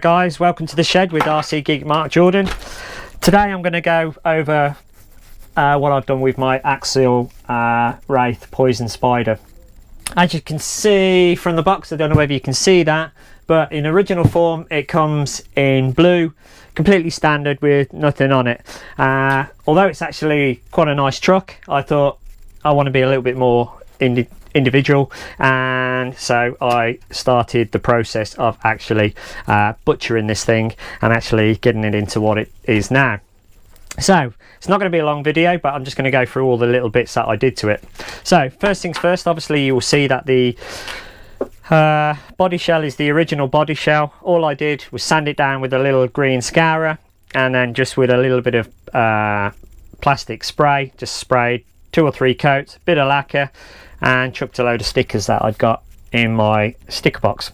guys, welcome to the shed with RC Geek Mark Jordan. Today I'm going to go over what I've done with my Axial Wraith Poison Spider. As you can see from the box, I don't know whether you can see that, but in original form it comes in blue, completely standard with nothing on it. Although it's actually quite a nice truck, I thought I want to be a little bit more individual, and so I started the process of actually butchering this thing and actually getting it into what it is now. So it's not going to be a long video, but I'm just going to go through all the little bits that I did to it. So first things first, obviously you will see that the body shell is the original body shell. All I did was sand it down with a little green scourer, and then just with a little bit of plastic spray, just sprayed 2 or 3 coats, a bit of lacquer, and chucked a load of stickers that I'd got in my sticker box.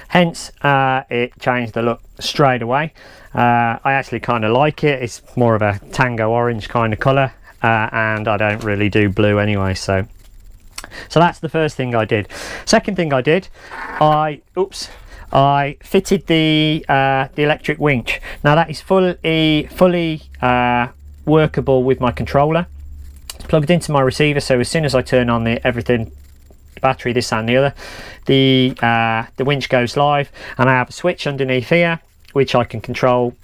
Hence it changed the look straight away. I actually kind of like it. It's more of a tango orange kind of colour, and I don't really do blue anyway, so that's the first thing I did. Second thing I did, I fitted the electric winch. Now that is fully workable with my controller. It's plugged into my receiver, so as soon as I turn on everything, battery, this and the other, the winch goes live, and I have a switch underneath here which I can control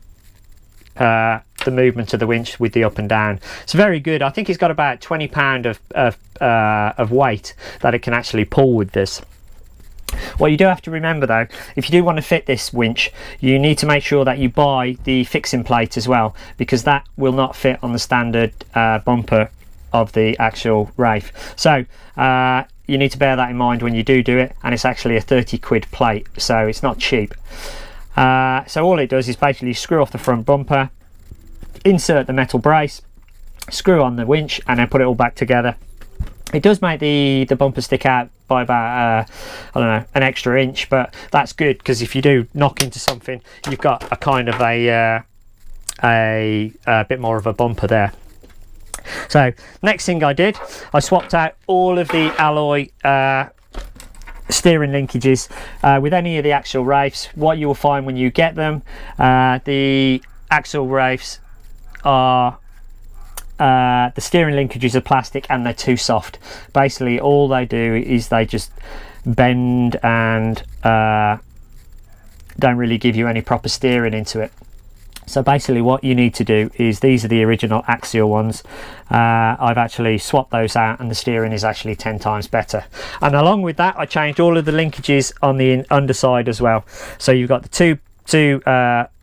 the movement of the winch with the up and down. It's very good. I think it's got about 20 pound of weight that it can actually pull with this. What you do have to remember though, if you do want to fit this winch, you need to make sure that you buy the fixing plate as well, because that will not fit on the standard bumper of the actual Wraith. So you need to bear that in mind when you do it, and it's actually a 30 quid plate, so it's not cheap. So all it does is basically screw off the front bumper, insert the metal brace, screw on the winch, and then put it all back together. It does make the bumper stick out by about I don't know, an extra inch, but that's good, because if you do knock into something, you've got a kind of a bit more of a bumper there. So next thing I did, I swapped out all of the alloy steering linkages with any of the Axial Wraiths. What you will find when you get them, the Axial Wraiths are the steering linkages are plastic and they're too soft. Basically all they do is they just bend and don't really give you any proper steering into it. So basically what you need to do is, these are the original Axial ones. I've actually swapped those out, and the steering is actually 10 times better. And along with that, I changed all of the linkages on the underside as well. So you've got the two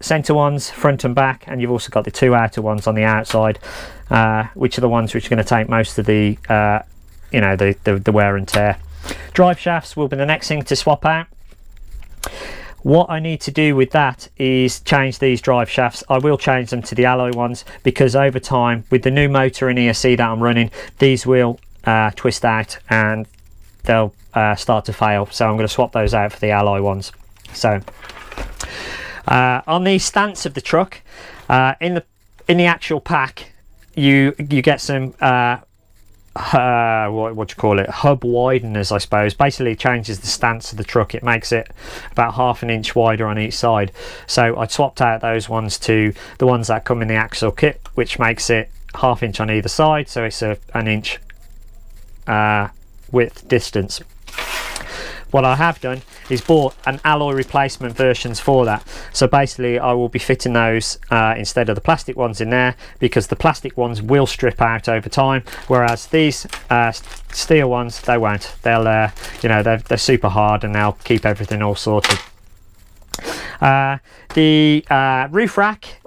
center ones, front and back, and you've also got the 2 outer ones on the outside, which are the ones which are going to take most of the the wear and tear. Drive shafts will be the next thing to swap out. What I need to do with that is change these drive shafts. I will change them to the alloy ones, because over time, with the new motor and ESC that I'm running, these will twist out and they'll start to fail. So I'm going to swap those out for the alloy ones. So on the stance of the truck, in the actual pack, you get some what do you call it, hub wideners, I suppose. Basically it changes the stance of the truck. It makes it about ½ an inch wider on each side. So I swapped out those ones to the ones that come in the Axial kit, which makes it ½ inch on either side, so it's an inch width distance. What I have done is bought an alloy replacement versions for that. So basically I will be fitting those instead of the plastic ones in there, because the plastic ones will strip out over time, whereas these steel ones, they won't. They'll they're super hard and they'll keep everything all sorted. The roof rack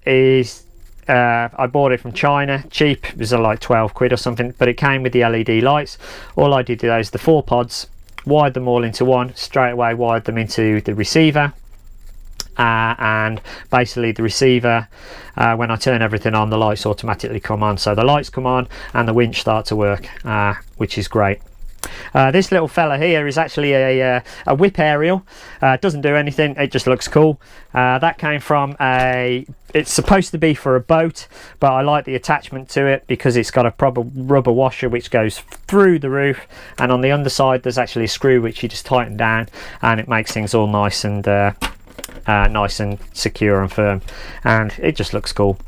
is I bought it from China, cheap. It was like 12 quid or something, but it came with the LED lights. All I did is the 4 pods, wired them all into one, straight away wired them into the receiver, and basically the receiver, when I turn everything on, the lights automatically come on. So the lights come on and the winch starts to work, which is great. This little fella here is actually a whip aerial. Doesn't do anything, it just looks cool. That came from it's supposed to be for a boat, but I like the attachment to it because it's got a proper rubber washer which goes through the roof, and on the underside there's actually a screw which you just tighten down, and it makes things all nice and secure and firm, and it just looks cool.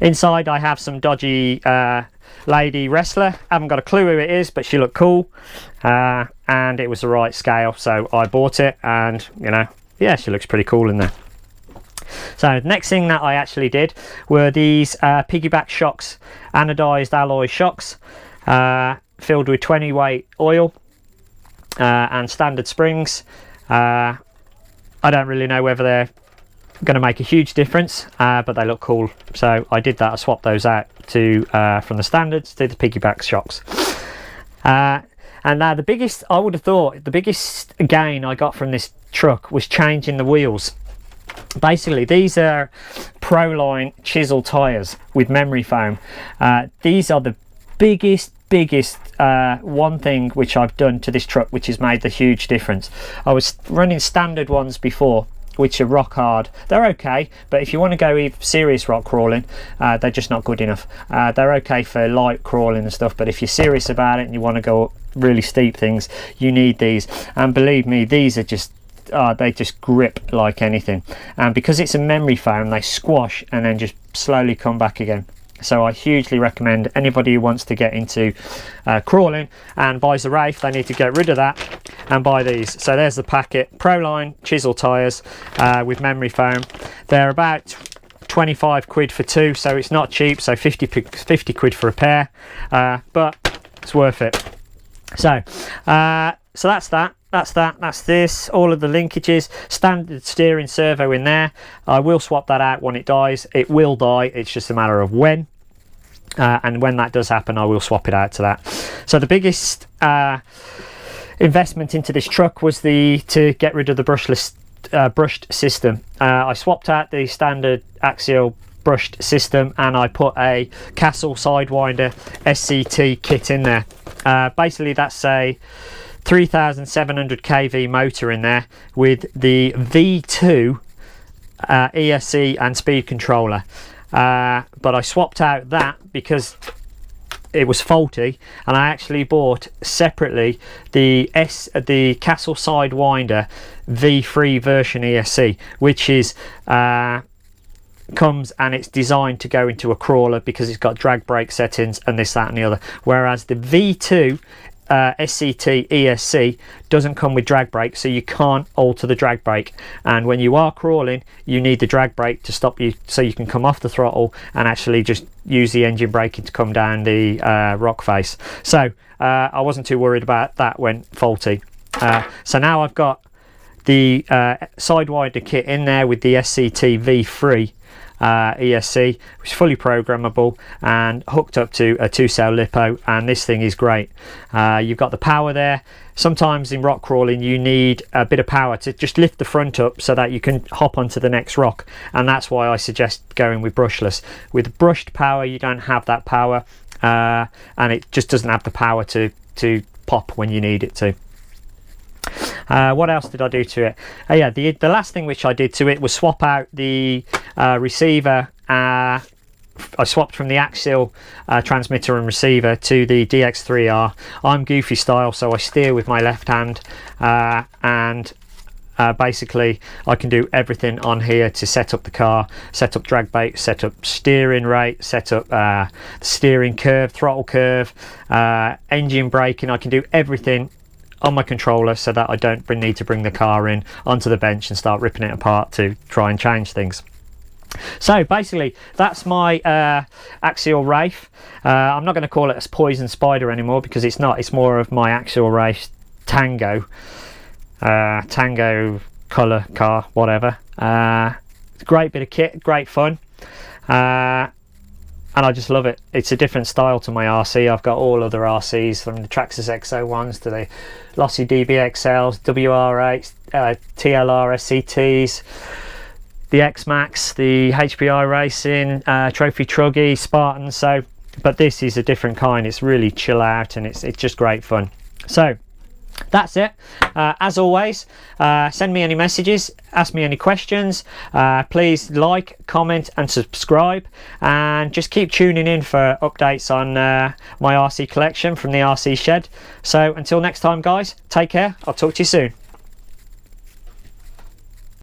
Inside I have some dodgy lady wrestler. Haven't got a clue who it is, but she looked cool, and it was the right scale, so I bought it, and you know, yeah, she looks pretty cool in there. So next thing that I actually did were these Piggyback Shocks anodized alloy shocks, filled with 20 weight oil and standard springs. I don't really know whether they're going to make a huge difference, but they look cool, so I did that. I swapped those out to from the standards to the Piggyback Shocks. And now the biggest, I would have thought, the biggest gain I got from this truck was changing the wheels. Basically, these are Proline chisel tyres with memory foam. These are the biggest one thing which I've done to this truck which has made the huge difference. I was running standard ones before, which are rock hard. They're okay, but if you want to go serious rock crawling, they're just not good enough. They're okay for light crawling and stuff, but if you're serious about it and you want to go up really steep things, you need these. And believe me, these are just they just grip like anything, and because it's a memory foam, they squash and then just slowly come back again. So I hugely recommend anybody who wants to get into crawling and buys a Wraith, they need to get rid of that and buy these. So there's the packet, Proline chisel tyres with memory foam. They're about 25 quid for two, so it's not cheap, so 50 quid for a pair, but it's worth it. So that's that. That's this. All of the linkages, standard steering servo in there. I will swap that out when it dies. It will die, it's just a matter of when, and when that does happen I will swap it out to that. So the biggest investment into this truck was to get rid of the brushed system. I swapped out the standard Axial brushed system and I put a Castle Sidewinder SCT kit in there. Basically that's a 3700 kV motor in there with the V2 ESC and speed controller, but I swapped out that because it was faulty, and I actually bought separately the Castle Sidewinder V3 version ESC, which is comes and it's designed to go into a crawler because it's got drag brake settings and this, that and the other, whereas the V2 SCT ESC doesn't come with drag brake, so you can't alter the drag brake, and when you are crawling you need the drag brake to stop you, so you can come off the throttle and actually just use the engine braking to come down the rock face. So I wasn't too worried about that when faulty. So now I've got the Sidewinder kit in there with the SCT V3 ESC, which is fully programmable and hooked up to a 2-cell lipo, and this thing is great. You've got the power there. Sometimes in rock crawling you need a bit of power to just lift the front up so that you can hop onto the next rock, and that's why I suggest going with brushless. With brushed power you don't have that power, and it just doesn't have the power to pop when you need it to. What else did I do to it? Yeah, the last thing which I did to it was swap out the receiver. I swapped from the Axial transmitter and receiver to the DX3R. I'm goofy style, so I steer with my left hand, and basically I can do everything on here to set up the car, set up drag brake, set up steering rate, set up steering curve, throttle curve, engine braking. I can do everything on my controller so that I don't need to bring the car in onto the bench and start ripping it apart to try and change things. So basically that's my Axial Wraith. I'm not going to call it a Poison Spider anymore because it's not. It's more of my Axial Wraith Tango colour car, whatever. Great bit of kit, great fun, and I just love it. It's a different style to my RC. I've got all other RCs, from the Traxxas X01s to the Lossy DBXLs, WR8s, TLR SCTs, the X-Max, the HPI Racing, Trophy Truggy, Spartan. So, but this is a different kind. It's really chill out and it's just great fun. So that's it. As always, send me any messages, ask me any questions. Please like, comment and subscribe, and just keep tuning in for updates on my RC collection from the RC shed. So until next time guys, take care. I'll talk to you soon.